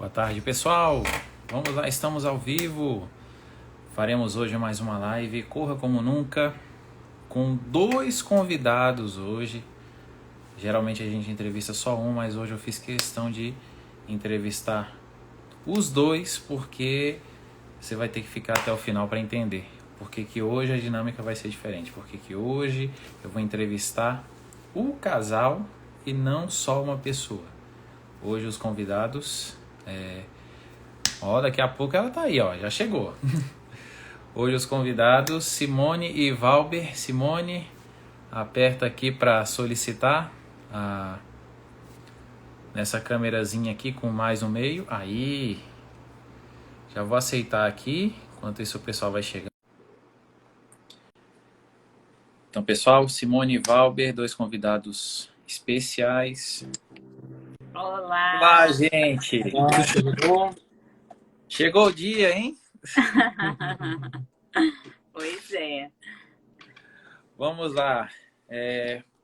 Boa tarde, pessoal. Vamos lá, estamos ao vivo. Faremos hoje mais uma live, corra como nunca, com dois convidados hoje. Geralmente a gente entrevista só um, mas hoje eu fiz questão de entrevistar os dois, porque você vai ter que ficar até o final para entender. Porque que hoje a dinâmica vai ser diferente. Porque que hoje eu vou entrevistar o casal e não só uma pessoa. Hoje os convidados... daqui a pouco ela tá aí, já chegou. Hoje os convidados, Simone e Valber. Simone, aperta aqui para solicitar nessa câmerazinha aqui com mais no meio. Aí, já vou aceitar aqui, enquanto isso o pessoal vai chegando. Então, pessoal, Simone e Valber, dois convidados especiais. Olá! Olá, gente! Olá, tudo bom? Chegou o dia, hein? Pois é. Vamos lá.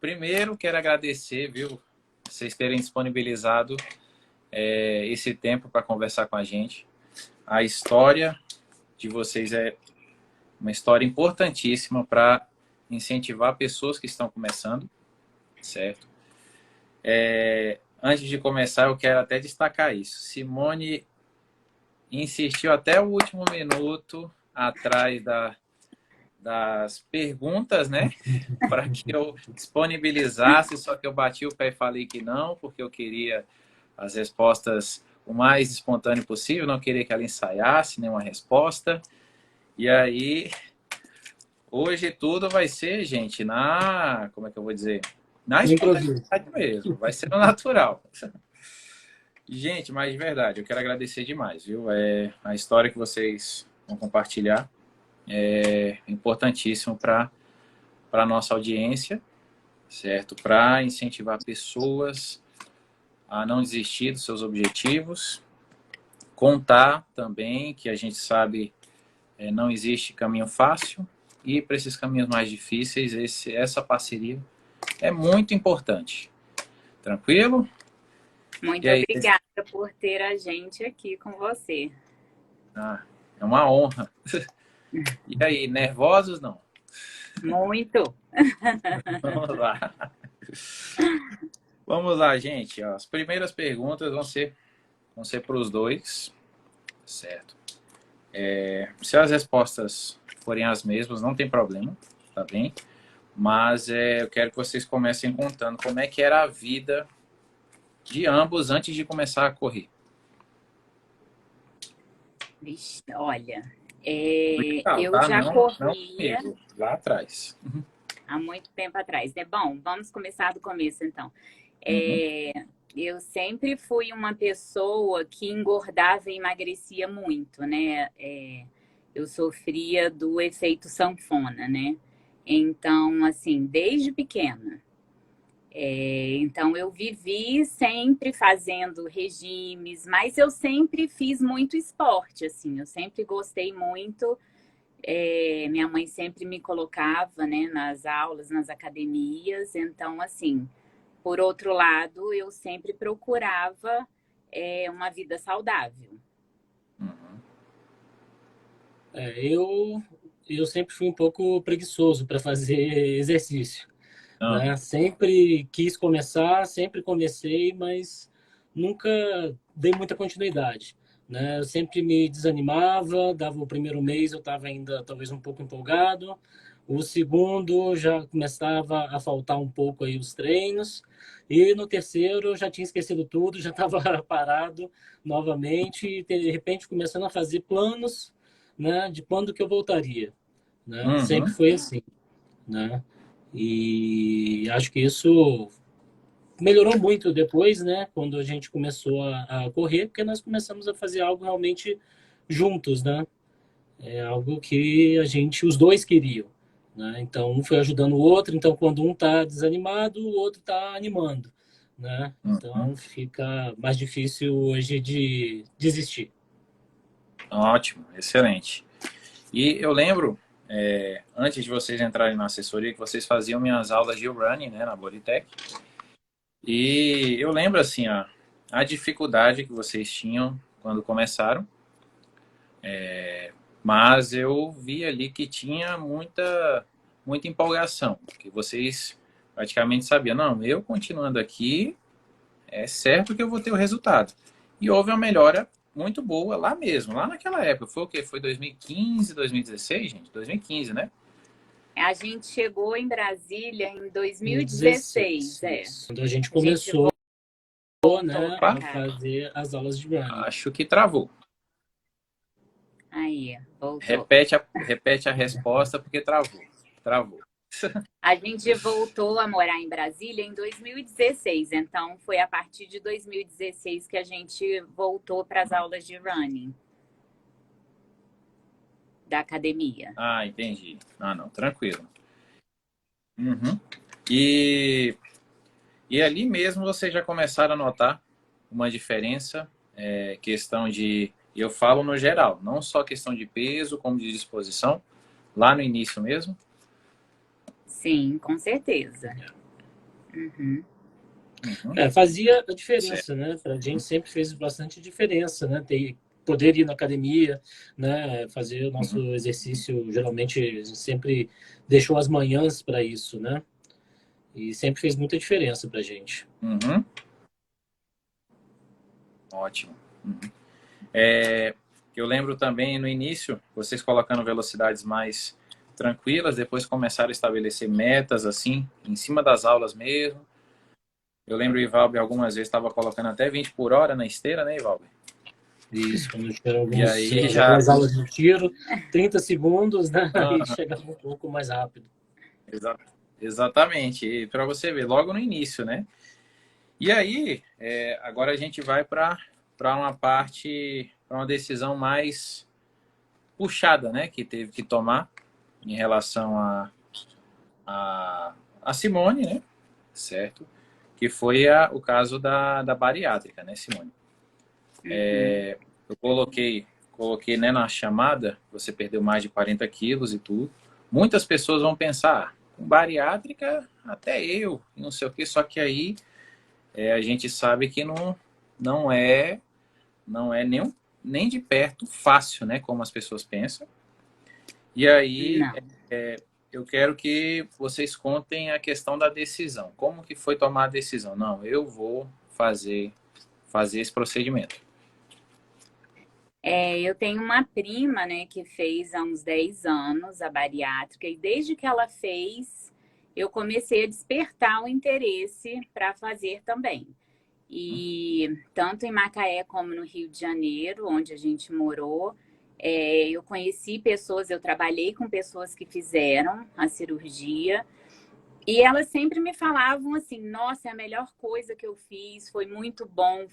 Primeiro, quero agradecer, viu, vocês terem disponibilizado esse tempo para conversar com a gente. A história de vocês é uma história importantíssima para incentivar pessoas que estão começando, certo? Antes de começar, eu quero até destacar isso. Simone insistiu até o último minuto atrás das perguntas, né? Para que eu disponibilizasse, só que eu bati o pé e falei que não, porque eu queria as respostas o mais espontâneo possível, não queria que ela ensaiasse nenhuma resposta. E aí, hoje tudo vai ser, gente, como é que eu vou dizer? Na espontaneidade mesmo, vai ser no natural. Gente, mas de verdade, eu quero agradecer demais, viu? A história que vocês vão compartilhar é importantíssimo para a nossa audiência, certo? Para incentivar pessoas a não desistir dos seus objetivos. Contar também que a gente sabe não existe caminho fácil e para esses caminhos mais difíceis, essa parceria é muito importante. Tranquilo? Muito obrigada por ter a gente aqui com você. É uma honra. E aí, nervosos não? Muito. Vamos lá. Vamos lá, gente. As primeiras perguntas vão ser para os dois, certo? Se as respostas forem as mesmas, não tem problema, tá bem? Mas eu quero que vocês comecem contando como é que era a vida de ambos antes de começar a correr. Vixe, olha, eu já corria lá atrás. há muito tempo atrás. Bom, vamos começar do começo, então. Eu sempre fui uma pessoa que engordava e emagrecia muito, né? Eu sofria do efeito sanfona, né? Então, assim, desde pequena. Então, eu vivi sempre fazendo regimes, mas eu sempre fiz muito esporte, assim. Eu sempre gostei muito. Minha mãe sempre me colocava, né, nas aulas, nas academias. Então, assim, por outro lado, eu sempre procurava uma vida saudável. Eu sempre fui um pouco preguiçoso para fazer exercício. Né? Sempre quis começar, sempre comecei, mas nunca dei muita continuidade. Né? Eu sempre me desanimava, dava o primeiro mês eu estava ainda talvez um pouco empolgado, o segundo já começava a faltar um pouco aí os treinos, e no terceiro eu já tinha esquecido tudo, já estava parado novamente, e de repente começando a fazer planos, né, de quando que eu voltaria. Né? Sempre foi assim. Né? E acho que isso melhorou muito depois, né? Quando a gente começou a correr, porque nós começamos a fazer algo realmente juntos, né? É algo que os dois queriam, né? Então, um foi ajudando o outro. Então, quando um está desanimado, o outro está animando, né? Então, fica mais difícil hoje de desistir. Ótimo, excelente. E eu lembro, antes de vocês entrarem na assessoria, que vocês faziam minhas aulas de running, né, na Bodytech. E eu lembro, assim, a dificuldade que vocês tinham quando começaram. Mas eu vi ali que tinha muita empolgação, que vocês praticamente sabiam, não, eu continuando aqui, é certo que eu vou ter o resultado. E houve uma melhora muito boa lá mesmo, lá naquela época. Foi o quê? Foi 2015, 2016, gente? 2015, né? A gente chegou em Brasília em 2016, 2016, quando a gente começou, né, a fazer as aulas de running. Acho que travou. Aí, voltou. Repete a resposta, porque travou. Travou. A gente voltou a morar em Brasília em 2016, então foi a partir de 2016 que a gente voltou para as aulas de running da academia. Ah, entendi. Ah, não, tranquilo. Uhum. E ali mesmo vocês já começaram a notar uma diferença, questão de, eu falo no geral, não só questão de peso, como de disposição, lá no início mesmo? Sim, com certeza. Uhum. Fazia a diferença, né? Pra gente sempre fez bastante diferença, né? Poder ir na academia, né? Fazer o nosso exercício, geralmente a gente sempre deixou as manhãs para isso, né? E sempre fez muita diferença pra gente. Uhum. Ótimo. Uhum. Eu lembro também no início, vocês colocando velocidades mais tranquilas, depois começaram a estabelecer metas assim, em cima das aulas mesmo. Eu lembro o Ivalber algumas vezes estava colocando até 20 por hora na esteira, né, Ivalber? Isso, quando tinha algumas aulas de tiro, 30 segundos, né? Aí chegava um pouco mais rápido. Exatamente. E para você ver, logo no início, né? E aí, agora a gente vai para uma parte, para uma decisão mais puxada, né? Que teve que tomar em relação a Simone, né? Certo? Que foi o caso da bariátrica, né, Simone? Eu coloquei, né, na chamada, você perdeu mais de 40 quilos e tudo. Muitas pessoas vão pensar, com bariátrica, até eu, não sei o quê, só que aí a gente sabe que não é nem de perto fácil, né, como as pessoas pensam. E aí, eu quero que vocês contem a questão da decisão. Como que foi tomar a decisão? Não, eu vou fazer esse procedimento. Eu tenho uma prima, né, que fez há uns 10 anos a bariátrica, e desde que ela fez, eu comecei a despertar o interesse para fazer também. E tanto em Macaé como no Rio de Janeiro, onde a gente morou, eu conheci pessoas, eu trabalhei com pessoas que fizeram a cirurgia, e elas sempre me falavam assim, nossa, é a melhor coisa que eu fiz, foi muito bom,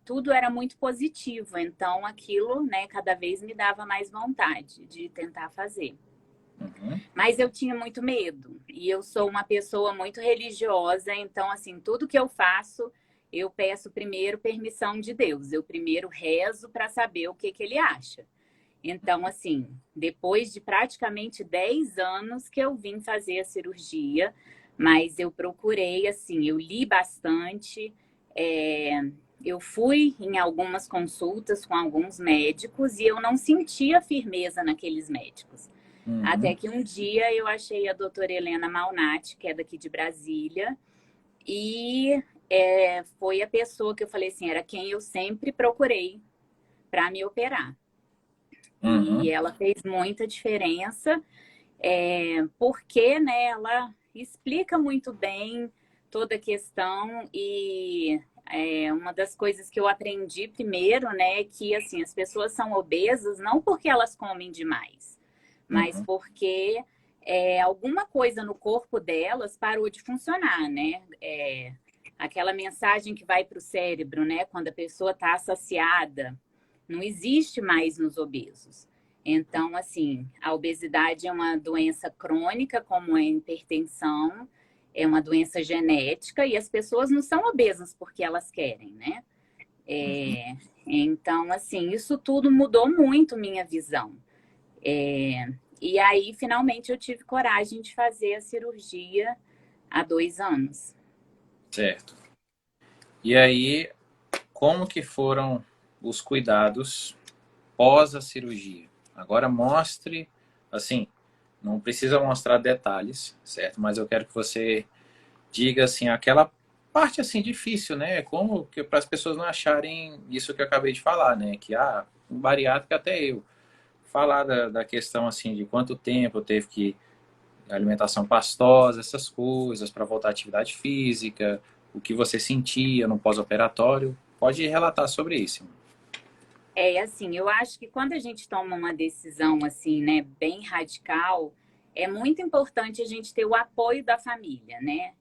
tudo era muito positivo. Então aquilo, né, cada vez me dava mais vontade de tentar fazer. Mas eu tinha muito medo. E eu sou uma pessoa muito religiosa, então assim, tudo que eu faço, eu peço primeiro permissão de Deus. Eu primeiro rezo para saber o que ele acha. Então, assim, depois de praticamente 10 anos que eu vim fazer a cirurgia, mas eu procurei, assim, eu li bastante, eu fui em algumas consultas com alguns médicos e eu não sentia firmeza naqueles médicos. Até que um dia eu achei a doutora Helena Malnati, que é daqui de Brasília, e foi a pessoa que eu falei assim, era quem eu sempre procurei para me operar. E ela fez muita diferença, porque, né, ela explica muito bem toda a questão e uma das coisas que eu aprendi primeiro, né, é que, assim, as pessoas são obesas não porque elas comem demais, mas porque alguma coisa no corpo delas parou de funcionar, né? Aquela mensagem que vai para o cérebro, né, quando a pessoa está saciada, não existe mais nos obesos. Então, assim, a obesidade é uma doença crônica, como a hipertensão, é uma doença genética, e as pessoas não são obesas porque elas querem, né? Então, assim, isso tudo mudou muito minha visão. E aí, finalmente, eu tive coragem de fazer a cirurgia há 2 anos. Certo. E aí, como que foram os cuidados pós a cirurgia. Agora mostre, assim, não precisa mostrar detalhes, certo? Mas eu quero que você diga, assim, aquela parte, assim, difícil, né? Como que para as pessoas não acharem isso que eu acabei de falar, né? Que, um bariátrico até eu. Falar da questão, assim, de quanto tempo teve que alimentação pastosa, essas coisas, para voltar à atividade física, o que você sentia no pós-operatório. Pode relatar sobre isso. Assim, eu acho que quando a gente toma uma decisão assim, né, bem radical, é muito importante a gente ter o apoio da família, né?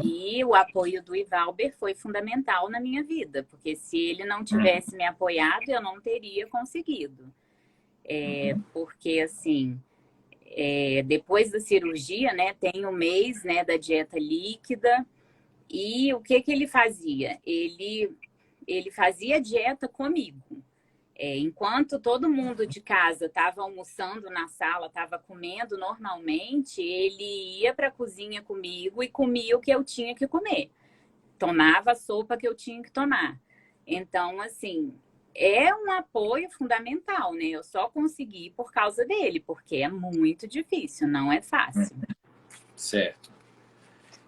E o apoio do Ivalber foi fundamental na minha vida, porque se ele não tivesse me apoiado, eu não teria conseguido. Porque, assim, depois da cirurgia, né, tem o mês, né, da dieta líquida, e o que que ele fazia? Ele fazia dieta comigo. Enquanto todo mundo de casa estava almoçando na sala, estava comendo normalmente, ele ia para a cozinha comigo e comia o que eu tinha que comer. Tomava a sopa que eu tinha que tomar. Então, assim, é um apoio fundamental, né? Eu só consegui por causa dele, porque é muito difícil, não é fácil. Certo.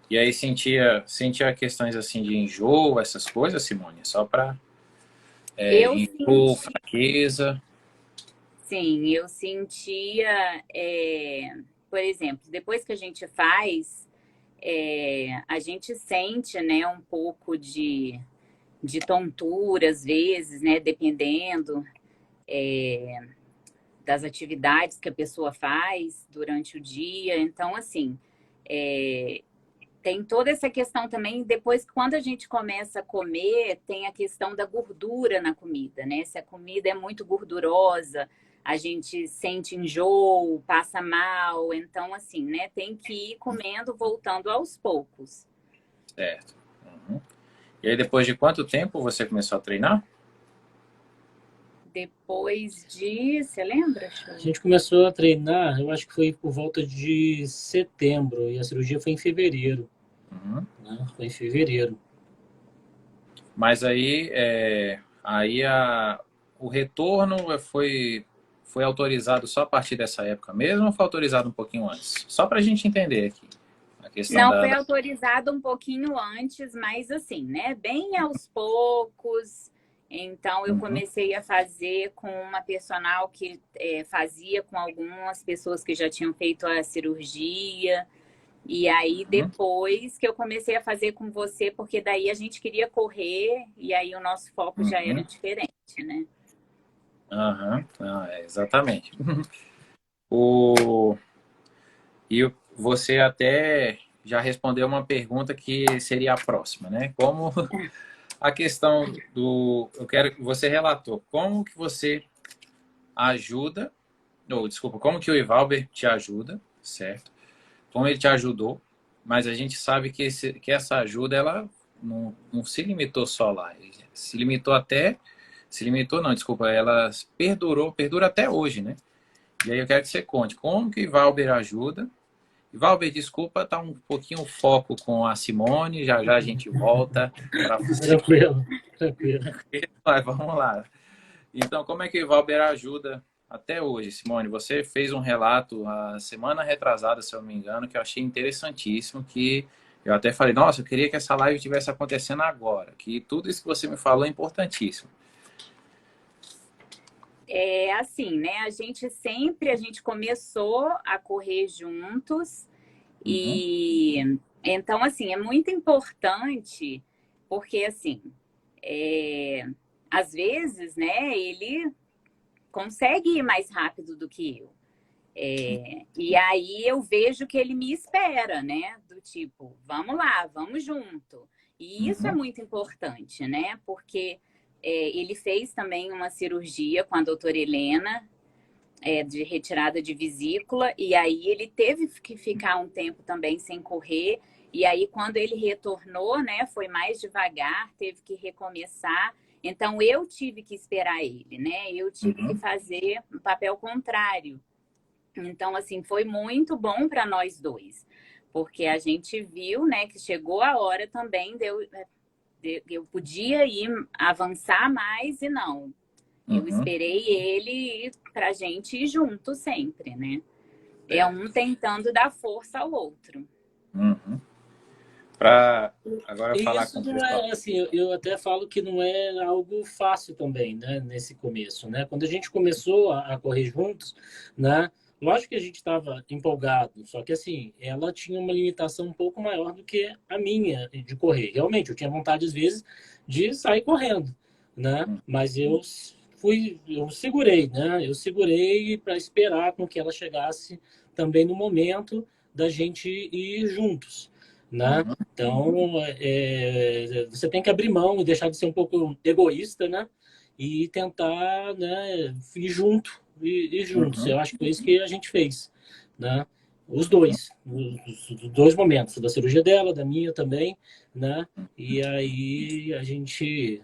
E aí sentia questões assim de enjoo, essas coisas, Simone? Só para enjoo, fraqueza? Sim, eu sentia, por exemplo, depois que a gente faz, a gente sente, né, um pouco de tontura, às vezes, né, dependendo das atividades que a pessoa faz durante o dia. Então, assim, tem toda essa questão também, depois, quando a gente começa a comer, tem a questão da gordura na comida, né? Se a comida é muito gordurosa, a gente sente enjoo, passa mal. Então, assim, né? Tem que ir comendo, voltando aos poucos. Certo. E aí, depois de quanto tempo você começou a treinar? Depois de... Você lembra? A gente começou a treinar, eu acho que foi por volta de setembro, e a cirurgia foi em fevereiro. Né? Foi em fevereiro. Mas aí, o retorno foi autorizado só a partir dessa época mesmo ou foi autorizado um pouquinho antes? Só para a gente entender aqui a questão Não, foi autorizado um pouquinho antes, mas assim, né? Bem aos poucos. Então, eu comecei a fazer com uma personal que fazia com algumas pessoas que já tinham feito a cirurgia. E aí, depois que eu comecei a fazer com você, porque daí a gente queria correr e aí o nosso foco já era diferente, né? Exatamente. E você até já respondeu uma pergunta que seria a próxima, né? Como a questão eu quero que você relatou como que você ajuda, ou desculpa, como que o Ivalber te ajuda, certo? Como ele te ajudou, mas a gente sabe que essa ajuda, ela não se limitou só lá, se limitou não, desculpa, ela perdura até hoje, né? E aí eu quero que você conte como que o Ivalber ajuda. Valber, desculpa, tá um pouquinho o foco com a Simone, já já a gente volta para você. Tranquilo, tranquilo. Mas vamos lá. Então, como é que o Valber ajuda até hoje, Simone? Você fez um relato a semana retrasada, se eu não me engano, que eu achei interessantíssimo, que eu até falei, nossa, eu queria que essa live estivesse acontecendo agora, que tudo isso que você me falou é importantíssimo. Assim, né? A gente começou a correr juntos e então, assim, é muito importante porque, assim, às vezes, né, ele consegue ir mais rápido do que eu. E aí eu vejo que ele me espera, né? Do tipo, vamos lá, vamos junto. E isso é muito importante, né? Porque ele fez também uma cirurgia com a doutora Helena, de retirada de vesícula, e aí ele teve que ficar um tempo também sem correr. E aí, quando ele retornou, né, foi mais devagar, teve que recomeçar. Então, eu tive que esperar ele, né? Eu tive que fazer um papel contrário. Então, assim, foi muito bom para nós dois, porque a gente viu, né, que chegou a hora também Eu podia ir avançar mais e não. Eu esperei ele pra gente ir junto sempre, né? É um tentando dar força ao outro. Para agora falar Isso com o não pessoal. é assim, eu até falo que não é algo fácil também, né, nesse começo, né? Quando a gente começou a correr juntos, né? Lógico que a gente estava empolgado, só que assim, ela tinha uma limitação um pouco maior do que a minha de correr. Realmente, eu tinha vontade às vezes de sair correndo, né? Mas eu segurei, né? Eu segurei para esperar com que ela chegasse também no momento da gente ir juntos, né? Então, você tem que abrir mão e deixar de ser um pouco egoísta, né? E tentar, né, ir juntos. Eu acho que foi isso que a gente fez, né? Os dois momentos, da cirurgia dela, da minha também, né? E aí a gente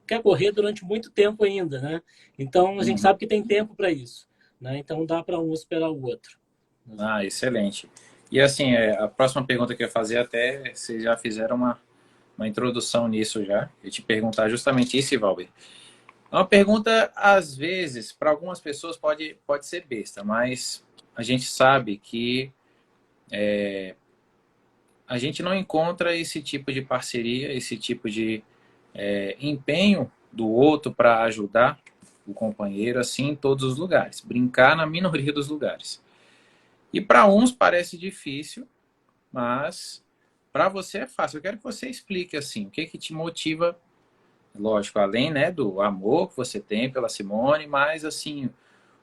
quer correr durante muito tempo ainda, né? Então a gente sabe que tem tempo para isso, né? Então dá para um esperar o outro. Ah, excelente. E assim, a próxima pergunta que eu ia fazer, até vocês já fizeram uma introdução nisso já. Eu ia te perguntar justamente isso, Valber. É uma pergunta, às vezes, para algumas pessoas pode ser besta, mas a gente sabe que a gente não encontra esse tipo de parceria, esse tipo de empenho do outro para ajudar o companheiro assim em todos os lugares. Brincar na minoria dos lugares. E para uns parece difícil, mas para você é fácil. Eu quero que você explique assim, o que que te motiva, lógico, além, né, do amor que você tem pela Simone, mas assim,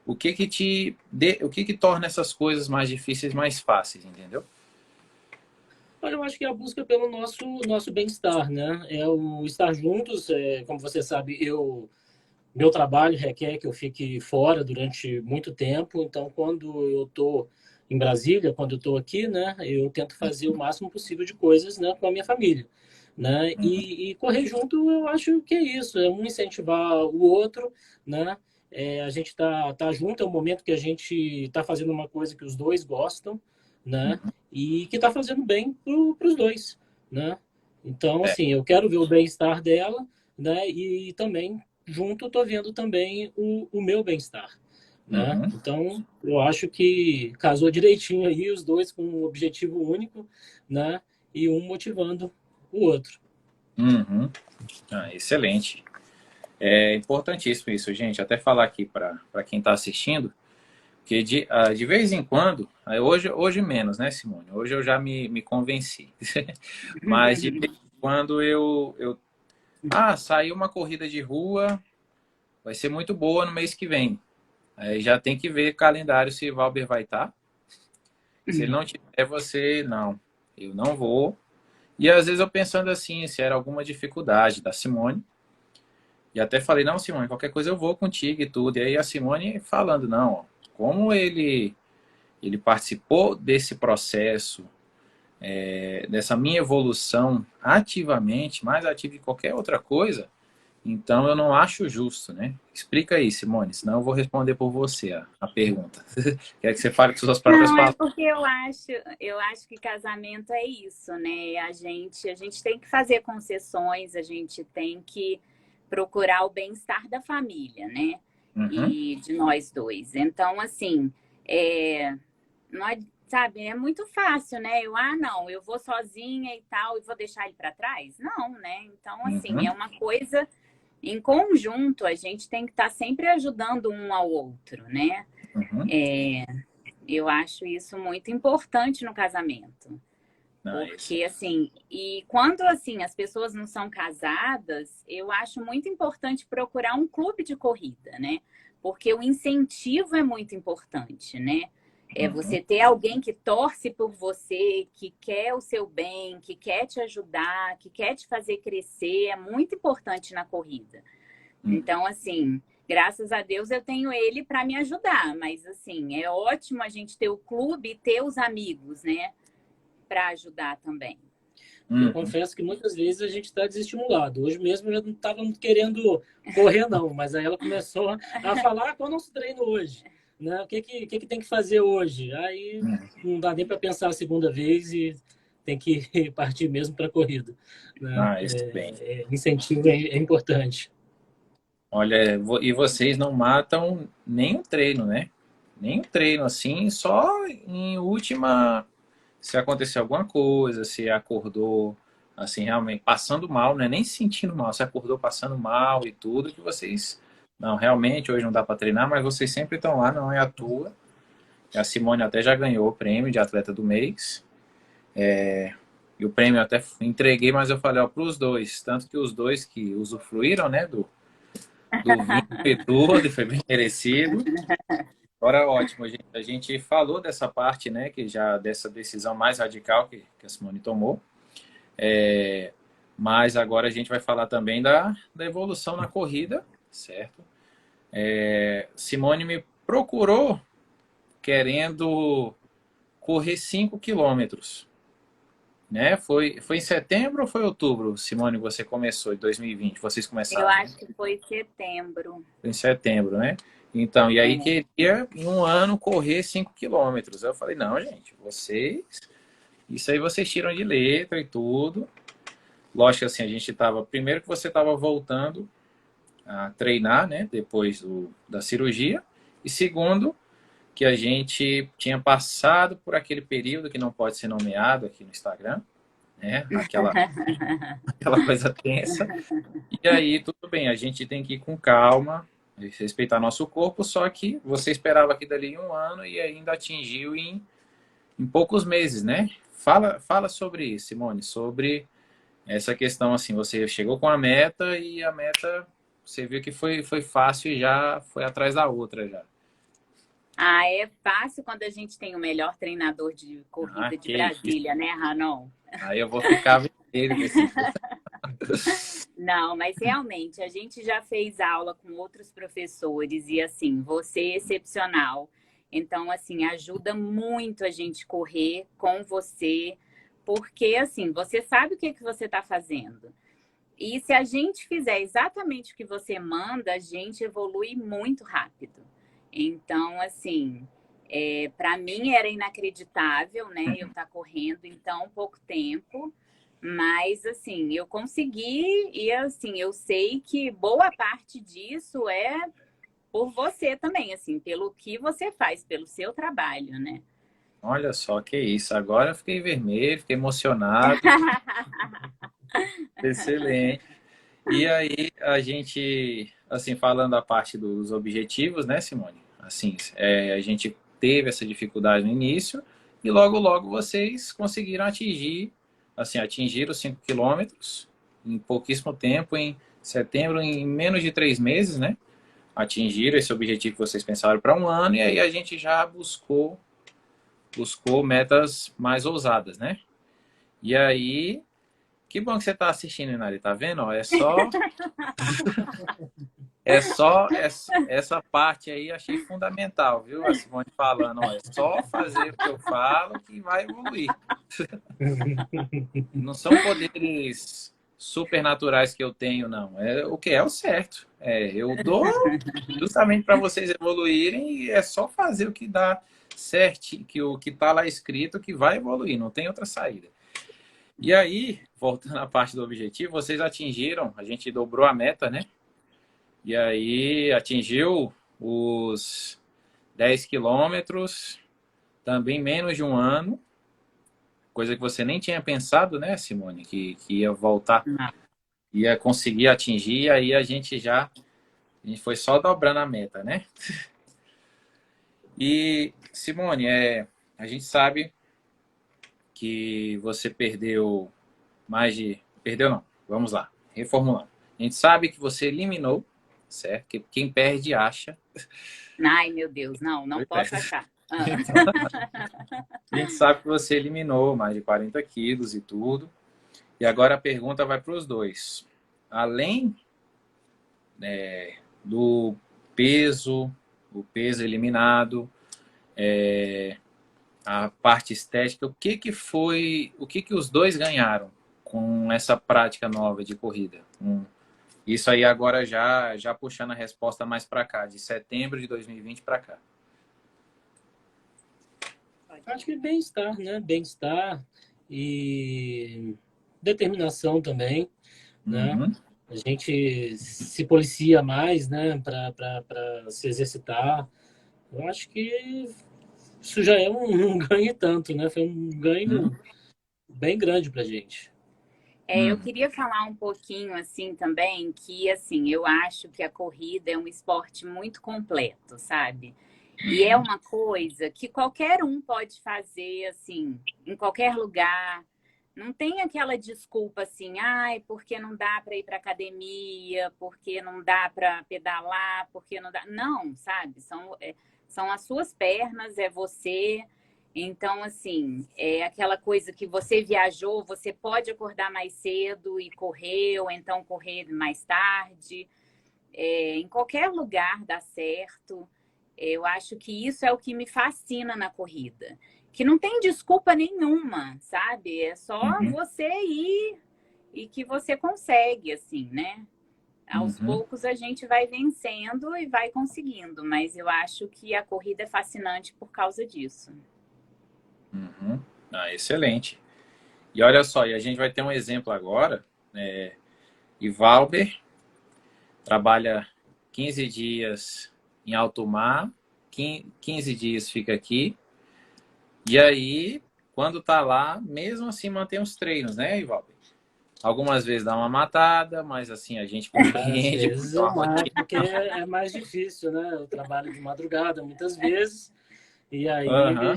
o que que torna essas coisas mais difíceis mais fáceis, entendeu? Olha, eu acho que é a busca pelo nosso bem-estar, né? É o estar juntos, como você sabe, meu trabalho requer que eu fique fora durante muito tempo, então quando eu estou em Brasília, quando eu estou aqui, né, eu tento fazer o máximo possível de coisas, né, com a minha família, né? E correr junto, eu acho que é isso, é um incentivar o outro, né? A gente tá junto, é um momento que a gente está fazendo uma coisa que os dois gostam, né? E que está fazendo bem para os dois, né? Então, É. assim, eu quero ver o bem-estar dela, né? E também junto estou vendo também o meu bem-estar, né? Uhum. Então, eu acho que casou direitinho aí os dois com um objetivo único, né? E um motivando o outro. Uhum. Ah, excelente. É importantíssimo isso, gente. Até falar aqui para quem está assistindo, que de vez em quando, hoje menos, né, Simone? Hoje eu já me convenci. Mas de vez em quando saiu uma corrida de rua, vai ser muito boa no mês que vem. Aí já tem que ver calendário se o Valber vai estar. Se ele não tiver, não, eu não vou. E às vezes eu pensando assim, se era alguma dificuldade da Simone. E até falei, não, Simone, qualquer coisa eu vou contigo e tudo. E aí a Simone falando, não, ó, como ele participou desse processo, dessa minha evolução ativamente, mais ativo que qualquer outra coisa, então eu não acho justo, né? Explica aí, Simone, senão eu vou responder por você a pergunta. Quero que você fale com suas próprias Não, é palavras. porque eu acho que casamento é isso, né? A gente tem que fazer concessões, a gente tem que procurar o bem-estar da família, né? Uhum, E de nós dois. Então, assim, não é, sabe, é muito fácil, né? Não, eu vou sozinha e tal, e vou deixar ele para trás? Não, né? Então, assim, é uhum, uma coisa em conjunto, a gente tem que estar sempre ajudando um ao outro, né? uhum. Eu acho isso muito importante no casamento. Não, é isso. Porque, assim, e quando, assim, as pessoas não são casadas, eu acho muito importante procurar um clube de corrida, né? Porque o incentivo é muito importante, né? É Uhum, você ter alguém que torce por você, que quer o seu bem, que quer te ajudar, que quer te fazer crescer, é muito importante na corrida. uhum. Então, assim, graças a Deus eu tenho ele para me ajudar, mas assim, é ótimo a gente ter o clube e ter os amigos, né, para ajudar também. Eu Uhum. confesso que muitas vezes a gente está desestimulado. Hoje mesmo eu já não estava querendo correr, não, mas aí ela começou a falar qual é o nosso treino hoje, né? O que tem que fazer hoje? Aí não dá nem para pensar a segunda vez e tem que partir mesmo para a corrida, né? Isso bem. Incentivo é importante. Olha, e vocês não matam nem um treino, né? Nem um treino assim, só em última, se acontecer alguma coisa, se acordou assim realmente passando mal, né? Nem sentindo mal, se acordou passando mal e tudo, que vocês não, realmente hoje não dá para treinar, mas vocês sempre estão lá, não é à toa. A Simone até já ganhou o prêmio de atleta do mês. E o prêmio eu até entreguei, mas eu falei, ó, para os dois, tanto que os dois que usufruíram, né, do vinho e tudo, e foi bem merecido. Agora, ótimo, a gente falou dessa parte, né, que já dessa decisão mais radical que a Simone tomou. Mas agora a gente vai falar também da evolução na corrida, certo? Simone me procurou querendo correr 5 quilômetros, né? Foi em setembro ou foi outubro, Simone, você começou em 2020? Vocês começaram, Eu né? acho que foi setembro. Foi em setembro, né? Então, e aí queria em um ano correr 5 quilômetros. Eu falei, não, gente, isso aí vocês tiram de letra e tudo. Lógico, assim, a gente estava, primeiro que você estava voltando a treinar, né? Depois da cirurgia. E segundo, que a gente tinha passado por aquele período que não pode ser nomeado aqui no Instagram, né? Aquela coisa tensa. E aí, tudo bem, a gente tem que ir com calma, respeitar nosso corpo, só que você esperava aqui dali em um ano e ainda atingiu em poucos meses, né? Fala sobre isso, Simone, sobre essa questão, assim, você chegou com a meta e a meta, você viu que foi fácil e já foi atrás da outra já. É fácil quando a gente tem o melhor treinador de corrida de Brasília, isso. né, Ranon? Aí eu vou ficar vermelho desse. Não, mas realmente, a gente já fez aula com outros professores e, assim, você é excepcional. Então, assim, ajuda muito a gente correr com você, porque, assim, você sabe o que você está fazendo. E se a gente fizer exatamente o que você manda, a gente evolui muito rápido. Então, assim, para mim era inacreditável, né? Eu estar correndo em tão pouco tempo. Mas, assim, eu consegui e, assim, eu sei que boa parte disso é por você também, assim, pelo que você faz, pelo seu trabalho, né? Olha só que isso. Agora eu fiquei vermelho, fiquei emocionado. Excelente. E aí a gente, assim, falando a parte dos objetivos, né, Simone? Assim, a gente teve essa dificuldade no início e logo vocês conseguiram atingir os 5 quilômetros em pouquíssimo tempo, em setembro, em menos de 3 meses, né? Atingiram esse objetivo que vocês pensaram para um ano e aí a gente já buscou metas mais ousadas, né? E aí, que bom que você está assistindo, Inari, tá vendo? Ó, essa parte aí achei fundamental, viu? A Simone falando, ó, é só fazer o que eu falo que vai evoluir. Não são poderes supernaturais que eu tenho, não. É o que é o certo. Eu dou justamente para vocês evoluírem e é só fazer o que dá certo, que o que está lá escrito que vai evoluir, não tem outra saída. E aí, voltando à parte do objetivo, vocês atingiram, a gente dobrou a meta, né? E aí atingiu os 10 quilômetros, também menos de um ano, coisa que você nem tinha pensado, né, Simone, que ia voltar, ia conseguir atingir, e aí a gente foi só dobrando a meta, né? E, Simone, a gente sabe que você perdeu Perdeu não, vamos lá, reformulando. A gente sabe que você eliminou, certo? Que quem perde acha. Ai, meu Deus, não posso achar. A gente sabe que você eliminou mais de 40 quilos e tudo. E agora a pergunta vai para os dois. Além do peso, o peso eliminado, a parte estética, o que os dois ganharam com essa prática nova de corrida? Isso aí agora já puxando a resposta mais para cá, de setembro de 2020 para cá. Acho que bem-estar, né? Bem-estar. e determinação também, né? Uhum. A gente se policia mais, né, para se exercitar. Eu acho que isso já é um ganho e tanto, né? Foi um Uhum. ganho bem grande para a gente. Eu Uhum. queria falar um pouquinho assim também que assim, eu acho que a corrida é um esporte muito completo, sabe? E é uma coisa que qualquer um pode fazer assim, em qualquer lugar. Não tem aquela desculpa assim, ai, porque não dá para ir para academia, porque não dá para pedalar, porque não dá. Não, sabe? São as suas pernas, é você. Então, assim, é aquela coisa que você viajou, você pode acordar mais cedo e correr, ou então correr mais tarde. Em qualquer lugar dá certo. Eu acho que isso é o que me fascina na corrida. Que não tem desculpa nenhuma, sabe? É só Uhum. você ir e que você consegue, assim, né? Aos Uhum. poucos a gente vai vencendo e vai conseguindo, mas eu acho que a corrida é fascinante por causa disso. Uhum. Ah, excelente. E olha só, e a gente vai ter um exemplo agora. Ivalber trabalha 15 dias em alto mar, 15 dias fica aqui, e aí, quando tá lá, mesmo assim mantém os treinos, né, Ivalber? Algumas vezes dá uma matada, mas assim, a gente Às compreende porque vezes é eu uma mato, rotina. porque é mais difícil, né? Eu trabalho de madrugada muitas vezes, e aí Aham.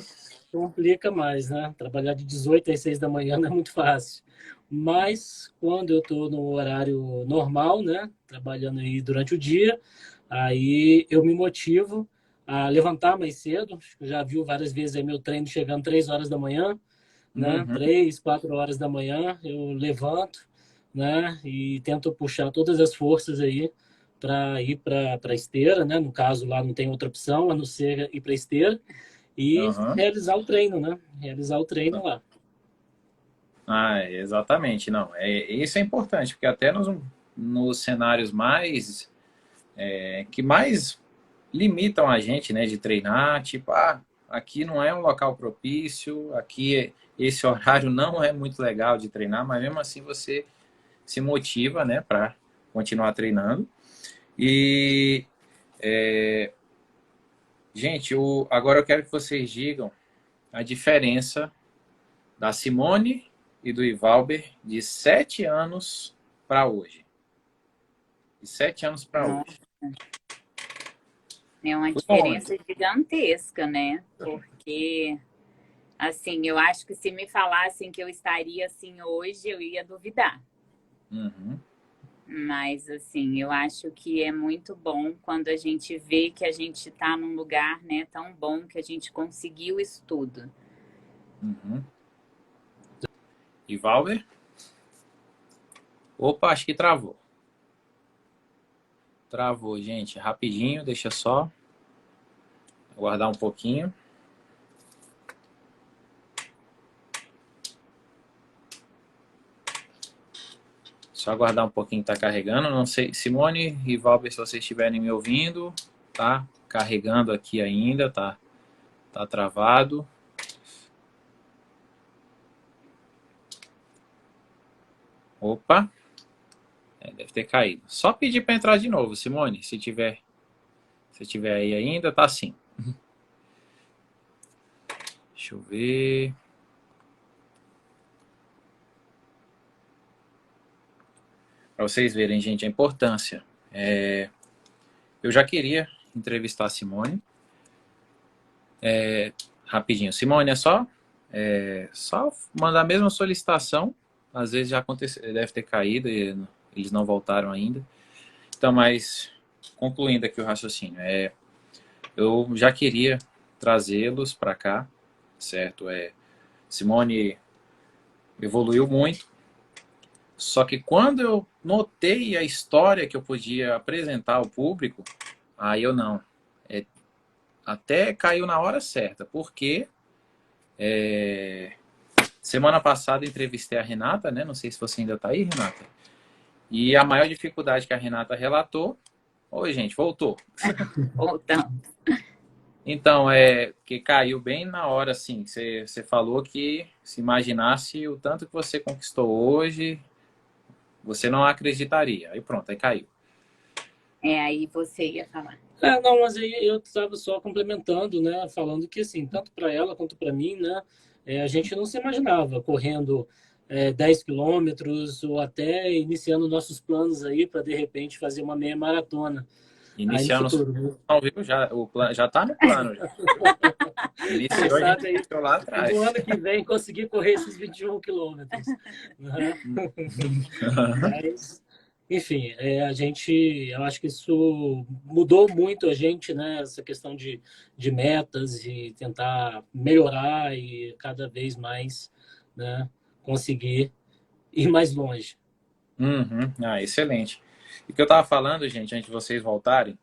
complica mais, né? Trabalhar de 18 às 6 da manhã não é muito fácil. Mas quando eu estou no horário normal, né? Trabalhando aí durante o dia, aí eu me motivo a levantar mais cedo. Já viu várias vezes aí meu treino chegando 3 horas da manhã, né? Uhum. 3, 4 horas da manhã eu levanto, né? E tento puxar todas as forças aí para ir para a esteira, né? No caso lá não tem outra opção a não ser ir para a esteira e Aham. realizar o treino, né? Realizar o treino lá. Ah, exatamente, não. Isso é importante, porque até nos cenários mais que mais limitam a gente, né, de treinar, tipo, aqui não é um local propício, aqui esse horário não é muito legal de treinar, mas mesmo assim você se motiva, né, para continuar treinando. E gente, agora eu quero que vocês digam a diferença da Simone e do Ivalber de 7 anos para hoje. De 7 anos para Nossa, hoje. é uma Por onde? diferença gigantesca, né? Porque, assim, eu acho que se me falassem que eu estaria assim hoje, eu ia duvidar. Uhum, Mas, assim, eu acho que é muito bom quando a gente vê que a gente está num lugar, né, tão bom que a gente conseguiu isso tudo. uhum. Ivalber? Opa, acho que travou. Travou, gente. Rapidinho, deixa só aguardar um pouquinho. Só aguardar um pouquinho que tá carregando. Não sei, Simone e Valber, se vocês estiverem me ouvindo, tá carregando aqui ainda, tá travado. Opa, deve ter caído. Só pedir para entrar de novo, Simone, se tiver aí ainda, tá sim. Deixa eu ver. Para vocês verem, gente, a importância. Eu já queria entrevistar a Simone. Rapidinho. Simone, é só mandar a mesma solicitação. Às vezes já aconteceu, deve ter caído e eles não voltaram ainda. Então, mas concluindo aqui o raciocínio, eu já queria trazê-los para cá, certo? Simone evoluiu muito, só que quando eu notei a história que eu podia apresentar ao público, aí eu não. Até caiu na hora certa, porque semana passada entrevistei a Renata, né? Não sei se você ainda está aí, Renata. E a maior dificuldade que a Renata relatou. Oi, gente, voltou. Voltando. Então, que caiu bem na hora, assim. Você falou que se imaginasse o tanto que você conquistou hoje, você não acreditaria. Aí pronto, aí caiu. Aí você ia falar. Não, mas aí eu estava só complementando, né? Falando que, assim, tanto para ela quanto para mim, né? A gente não se imaginava correndo 10 quilômetros ou até iniciando nossos planos aí para, de repente, fazer uma meia maratona aí no Iniciando futuro, né? não, viu? Já está no plano. Já. Quem Iniciou, a gente sabe aí iniciou lá no atrás. ano que vem conseguir correr esses 21 quilômetros, né? Mas, enfim, eu acho que isso mudou muito a gente, né? Essa questão de metas e tentar melhorar e cada vez mais, né? Conseguir ir mais longe. Uhum. Ah, excelente. E o que eu estava falando, gente, antes de vocês voltarem,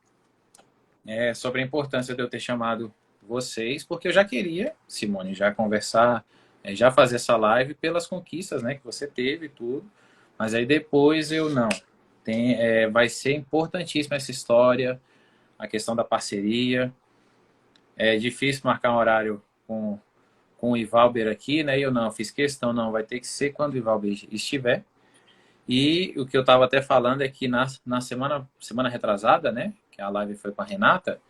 é sobre a importância de eu ter chamado vocês, porque eu já queria, Simone, já conversar, já fazer essa live pelas conquistas, né, que você teve e tudo, mas aí depois eu não. Vai ser importantíssima essa história, a questão da parceria. É difícil marcar um horário com o Ivalber aqui, né? Eu não fiz questão, não. Vai ter que ser quando o Ivalber estiver. E o que eu estava até falando é que na semana retrasada, né? Que a live foi com a Renata.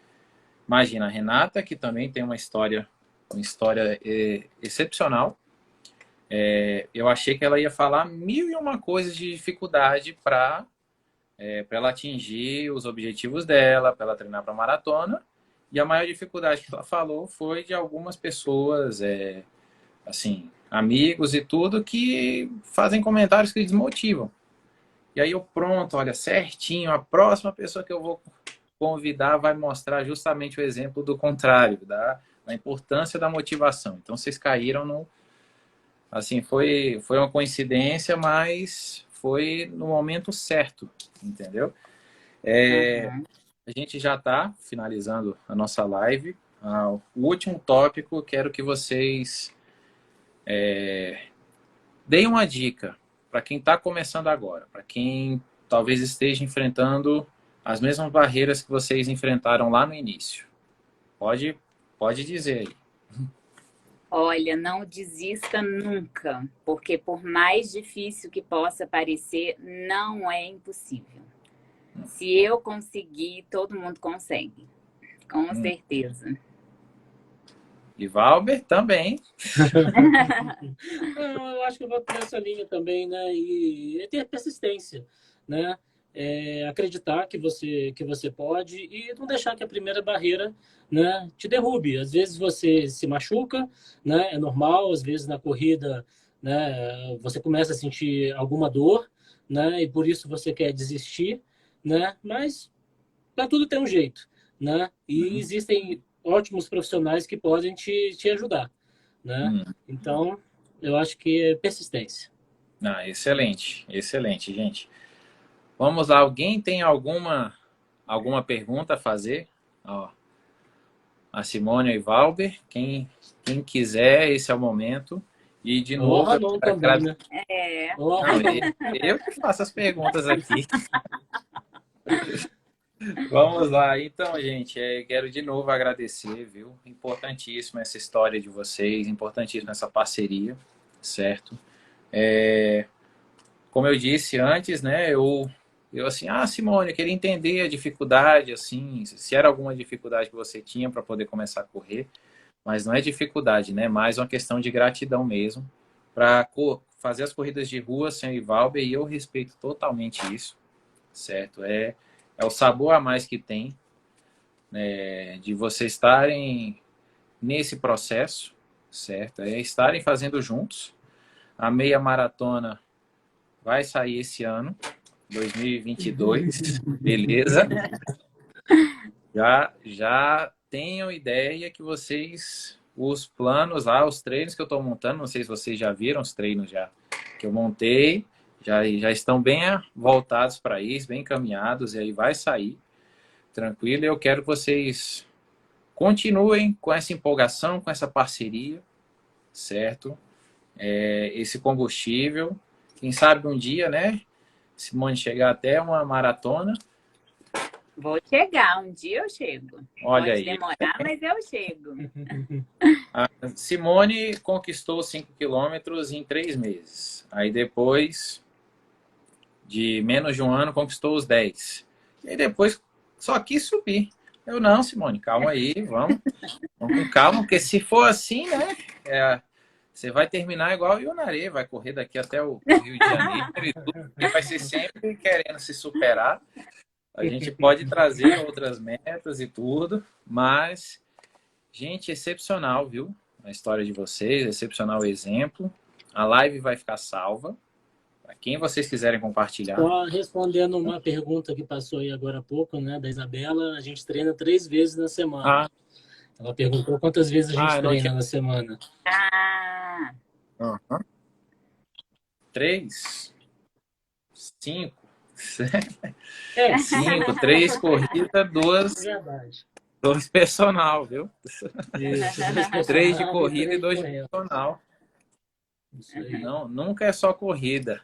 Imagina, a Renata, que também tem uma história excepcional. Eu achei que ela ia falar mil e uma coisas de dificuldade para ela atingir os objetivos dela, para ela treinar para maratona. E a maior dificuldade que ela falou foi de algumas pessoas, assim, amigos e tudo, que fazem comentários que desmotivam. E aí eu, pronto, olha, certinho, a próxima pessoa que eu vou convidar vai mostrar justamente o exemplo do contrário, da importância da motivação. Então vocês caíram no... Assim, foi uma coincidência, mas foi no momento certo, entendeu? Uhum. A gente já está finalizando a nossa live. O último tópico, quero que vocês deem uma dica para quem está começando agora, para quem talvez esteja enfrentando as mesmas barreiras que vocês enfrentaram lá no início. Pode dizer aí. Olha, não desista nunca, porque por mais difícil que possa parecer, não é impossível. Se eu conseguir, todo mundo consegue, com certeza. E Valber também. Eu acho que eu vou por essa linha também, né? E ter persistência, né? Acreditar que você pode e não deixar que a primeira barreira, né, te derrube. Às vezes você se machuca, né? É normal. Às vezes na corrida, né, você começa a sentir alguma dor, né? E por isso você quer desistir, né? Mas para tudo tem um jeito, né? E existem ótimos profissionais que podem te ajudar, né? Então, eu acho que é persistência. Excelente, excelente, gente. Vamos lá, alguém tem alguma pergunta a fazer? Ó, a Simone e Valber, quem quiser, esse é o momento. E de O novo, eu Ramon quero também, né? O Não, Ramon. eu que faço as perguntas aqui. Vamos lá, então, gente, quero de novo agradecer, viu? Importantíssima essa história de vocês, importantíssima essa parceria, certo? Como eu disse antes, né, eu assim, Simone, eu queria entender a dificuldade, assim, se era alguma dificuldade que você tinha para poder começar a correr, mas não é dificuldade, né? Mais uma questão de gratidão mesmo para fazer as corridas de rua sem o Ivalber, e eu respeito totalmente isso, certo? É o sabor a mais que tem, né, de vocês estarem nesse processo, certo? É estarem fazendo juntos. A meia maratona vai sair esse ano, 2022, beleza? Já tenho ideia que vocês, os planos lá, os treinos que eu estou montando, não sei se vocês já viram os treinos já que eu montei, já estão bem voltados para isso, bem encaminhados, e aí vai sair, tranquilo. Eu quero que vocês continuem com essa empolgação, com essa parceria, certo? Esse combustível, quem sabe um dia, né, Simone, chegar até uma maratona, Vou chegar, um dia eu chego. Olha Pode aí. demorar, mas eu chego. A Simone conquistou 5 quilômetros em 3 meses. Aí depois de menos de um ano conquistou os 10. E aí depois só quis subir. Eu não, Simone, calma aí, vamos com calma, porque se for assim, né? Você vai terminar igual o Ionaré, vai correr daqui até o Rio de Janeiro e tudo, e vai ser sempre querendo se superar. A gente pode trazer outras metas e tudo, mas, gente, excepcional, viu? A história de vocês, excepcional exemplo. A live vai ficar salva. Para quem vocês quiserem compartilhar. Só respondendo uma pergunta que passou aí agora há pouco, né, da Isabela, a gente treina 3 vezes na semana. Ela perguntou quantas vezes a gente treina na semana. Ah! 3, 5, 5, 3 corridas, 2 personal, viu? Isso, 3 de corrida e 2 de personal. Não, nunca é só corrida.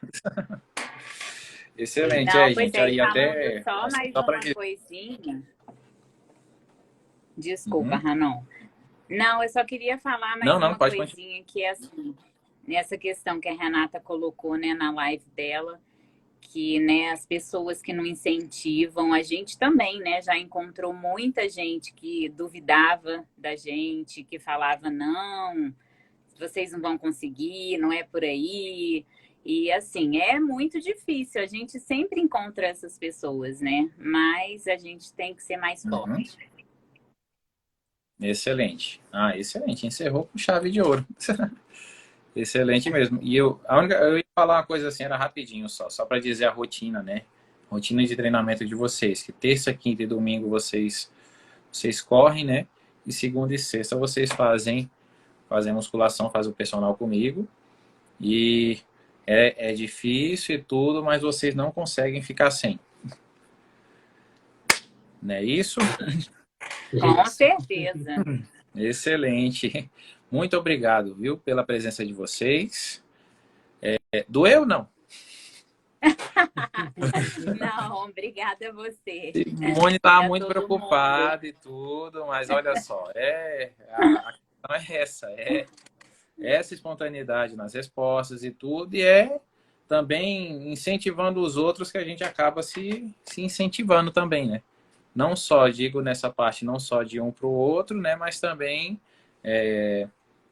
Excelente, não, gente. É, aí até só mais só uma coisinha. Desculpa, Ranon. Não, eu só queria falar mais uma coisinha que é assim, nessa questão que a Renata colocou, né, na live dela, que, né, as pessoas que não incentivam, a gente também, né, já encontrou muita gente que duvidava da gente, que falava, não, vocês não vão conseguir, não é por aí. E, assim, é muito difícil. A gente sempre encontra essas pessoas, né? Mas a gente tem que ser mais forte. Excelente. Excelente. Encerrou com chave de ouro. Excelente mesmo. E eu ia falar uma coisa assim, era rapidinho só para dizer a rotina, né? Rotina de treinamento de vocês, que terça, quinta e domingo vocês correm, né? E segunda e sexta vocês fazem musculação, fazem o personal comigo. E é difícil e tudo, mas vocês não conseguem ficar sem. Não é isso? Com certeza. Excelente. Muito obrigado, viu, pela presença de vocês. Doeu, não? Não, obrigada a você. Simone está muito preocupada e tudo, mas olha só, a questão é essa, essa espontaneidade nas respostas e tudo, e também incentivando os outros que a gente acaba se incentivando também, né? Não só, digo nessa parte, não só de um para o outro, né? Mas também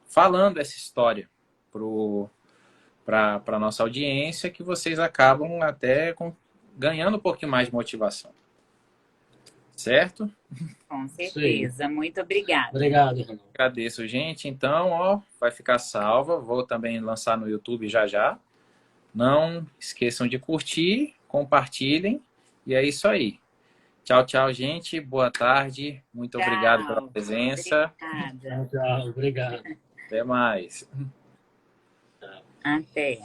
falando essa história para a nossa audiência, que vocês acabam até ganhando um pouquinho mais de motivação. Certo? Com certeza. Sim. Muito obrigada. Obrigado, Renan. Agradeço, gente. Então, vai ficar salva. Vou também lançar no YouTube já. Não esqueçam de curtir, compartilhem. E é isso aí. Tchau, tchau, gente. Boa tarde. Muito obrigado pela presença. Obrigada. Tchau, obrigado. Até mais. Até.